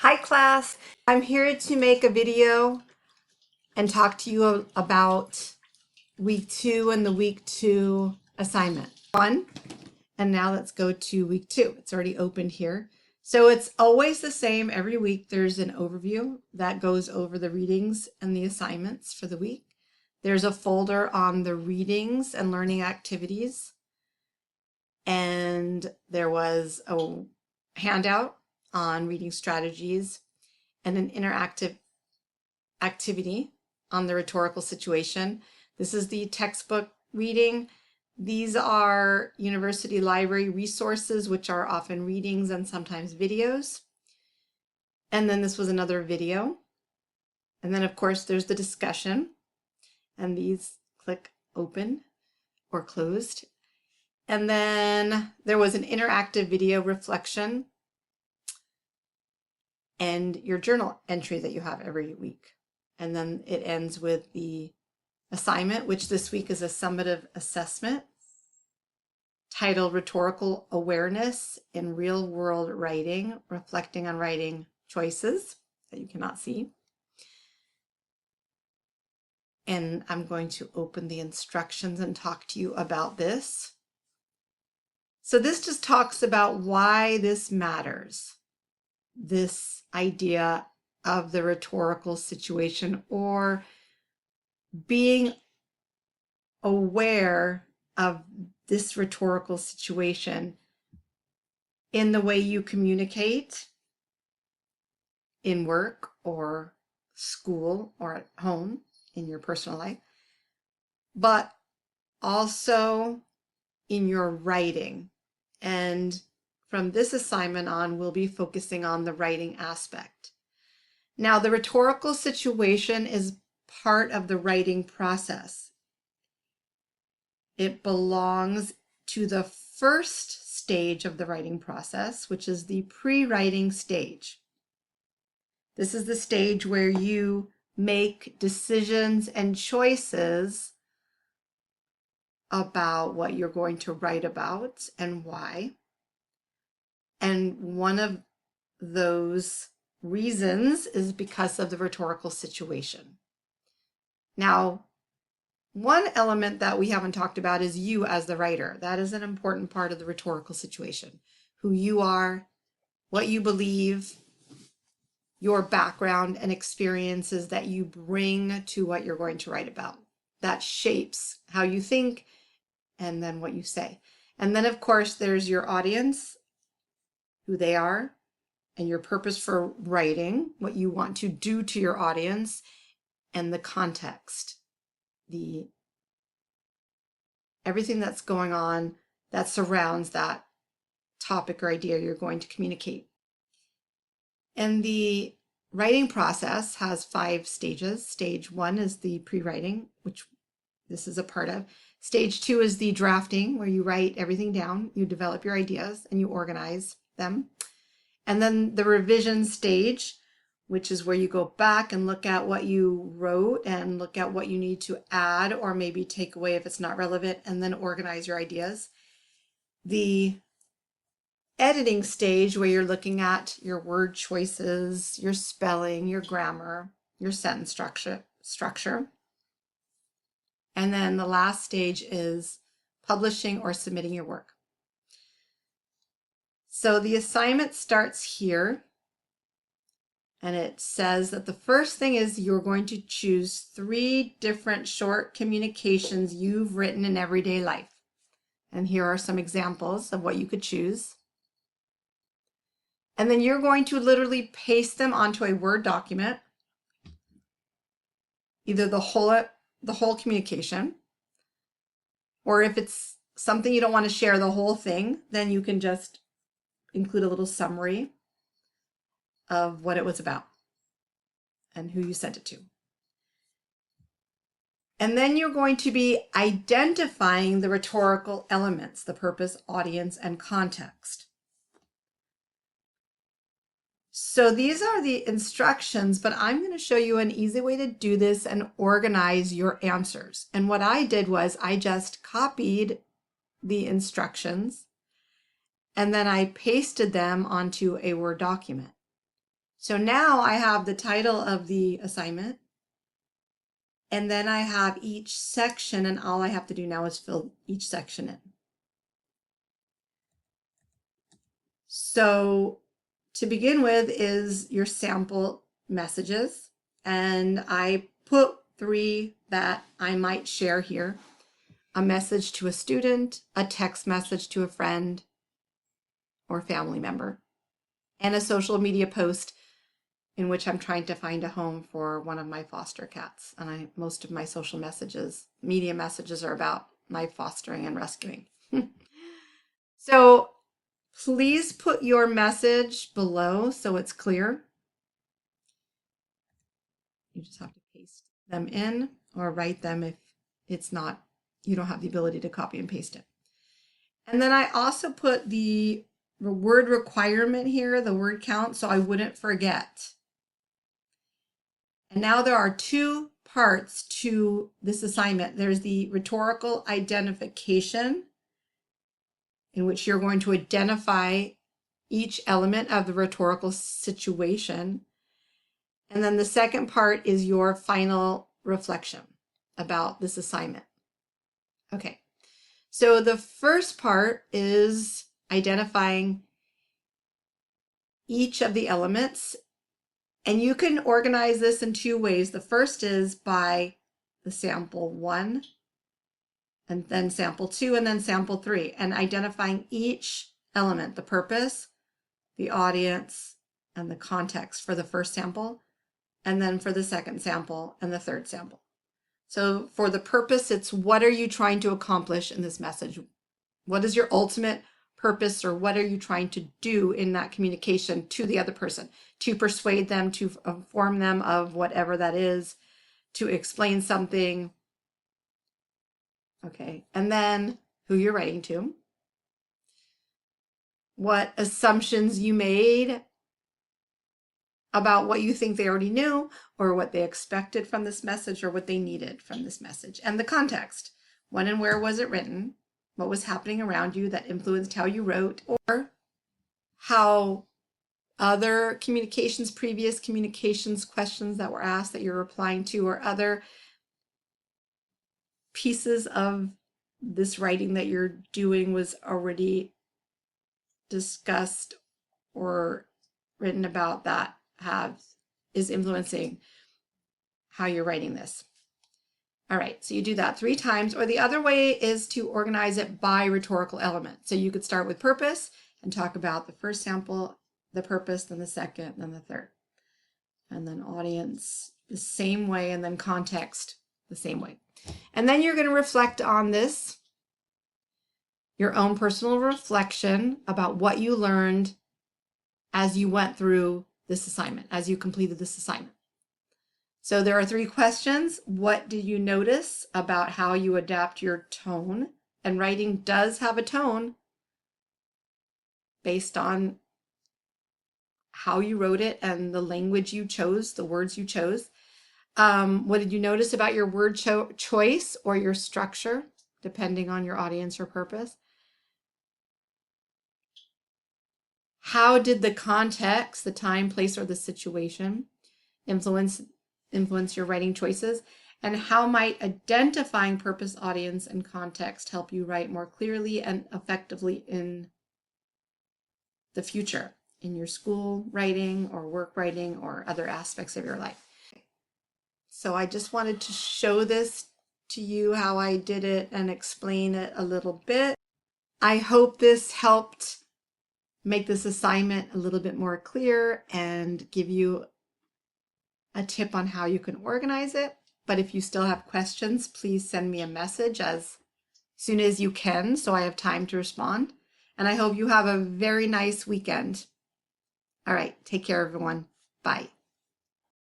Hi class, I'm here to make a video and talk to you about week 2 and the week 2 assignment. And now let's go to week 2. It's already opened here. So it's always the same every week. There's an overview that goes over the readings and the assignments for the week. There's a folder on the readings and learning activities. And there was a handout on reading strategies and an interactive activity on the rhetorical situation. This is the textbook reading. These are university library resources, which are often readings and sometimes videos. And then this was another video. And then of course there's the discussion, and these click open or closed. And then there was an interactive video reflection and your journal entry that you have every week. And then it ends with the assignment, which this week is a summative assessment titled Rhetorical Awareness in Real World Writing, Reflecting on Writing Choices that you cannot see. And I'm going to open the instructions and talk to you about this. So this just talks about why this matters, this idea of the rhetorical situation, or being aware of this rhetorical situation in the way you communicate in work or school or at home in your personal life, but also in your writing. And from this assignment on, we'll be focusing on the writing aspect. Now, the rhetorical situation is part of the writing process. It belongs to the first stage of the writing process, which is the pre-writing stage. This is the stage where you make decisions and choices about what you're going to write about and why. And one of those reasons is because of the rhetorical situation. Now, one element that we haven't talked about is you as the writer. That is an important part of the rhetorical situation. Who you are, what you believe, your background and experiences that you bring to what you're going to write about. That shapes how you think and then what you say. And then, of course, there's your audience, who they are, and your purpose for writing, what you want to do to your audience, and the context, everything that's going on that surrounds that topic or idea you're going to communicate. And the writing process has 5 stages. Stage 1 is the pre-writing, which this is a part of. Stage 2 is the drafting, where you write everything down, you develop your ideas, and you organize them. And then the revision stage, which is where you go back and look at what you wrote and look at what you need to add or maybe take away if it's not relevant, and then organize your ideas. The editing stage, where you're looking at your word choices, your spelling, your grammar, your sentence structure. And then the last stage is publishing or submitting your work. So the assignment starts here, and it says that the first thing is you're going to choose 3 different short communications you've written in everyday life. And here are some examples of what you could choose. And then you're going to literally paste them onto a Word document, either the whole communication, or if it's something you don't want to share the whole thing, then you can just include a little summary of what it was about and who you sent it to. And then you're going to be identifying the rhetorical elements, the purpose, audience, and context. So these are the instructions, but I'm going to show you an easy way to do this and organize your answers. And what I did was I just copied the instructions and then I pasted them onto a Word document. So now I have the title of the assignment, and then I have each section, and all I have to do now is fill each section in. So to begin with is your sample messages, and I put 3 that I might share here: a message to a student, a text message to a friend or family member, and a social media post in which I'm trying to find a home for one of my foster cats. And most of my social media messages are about my fostering and rescuing. So please put your message below so it's clear. You just have to paste them in or write them if it's not, you don't have the ability to copy and paste it. And then I also put the word requirement here, the word count, so I wouldn't forget. And now there are 2 parts to this assignment. There's the rhetorical identification, in which you're going to identify each element of the rhetorical situation. And then the second part is your final reflection about this assignment. Okay, so the first part is identifying each of the elements. And you can organize this in 2 ways. The first is by the sample 1, and then sample 2, and then sample 3, and identifying each element, the purpose, the audience, and the context for the first sample, and then for the second sample and the third sample. So for the purpose, it's what are you trying to accomplish in this message? What is your ultimate purpose, or what are you trying to do in that communication to the other person? To persuade them, to inform them of whatever that is, to explain something. Okay, and then who you're writing to, what assumptions you made about what you think they already knew, or what they expected from this message, or what they needed from this message, and the context. When and where was it written? What was happening around you that influenced how you wrote, or how other communications, previous communications questions that were asked that you're replying to, or other pieces of this writing that you're doing was already discussed or written about that is influencing how you're writing this. All right, so you do that 3 times, or the other way is to organize it by rhetorical element. So you could start with purpose and talk about the first sample, the purpose, then the second, then the third. And then audience the same way, and then context the same way. And then you're going to reflect on this, your own personal reflection about what you learned as you went through this assignment, as you completed this assignment. So there are 3 questions. What did you notice about how you adapt your tone? And writing does have a tone based on how you wrote it and the language you chose, the words you chose. What did you notice about your word choice or your structure, depending on your audience or purpose? How did the context, the time, place, or the situation influence your writing choices? And how might identifying purpose, audience, and context help you write more clearly and effectively in the future, in your school writing or work writing or other aspects of your life? So I just wanted to show this to you, how I did it, and explain it a little bit. I hope this helped make this assignment a little bit more clear and give you a tip on how you can organize it. But if you still have questions, please send me a message as soon as you can so I have time to respond. And I hope you have a very nice weekend. All right, take care, everyone. Bye.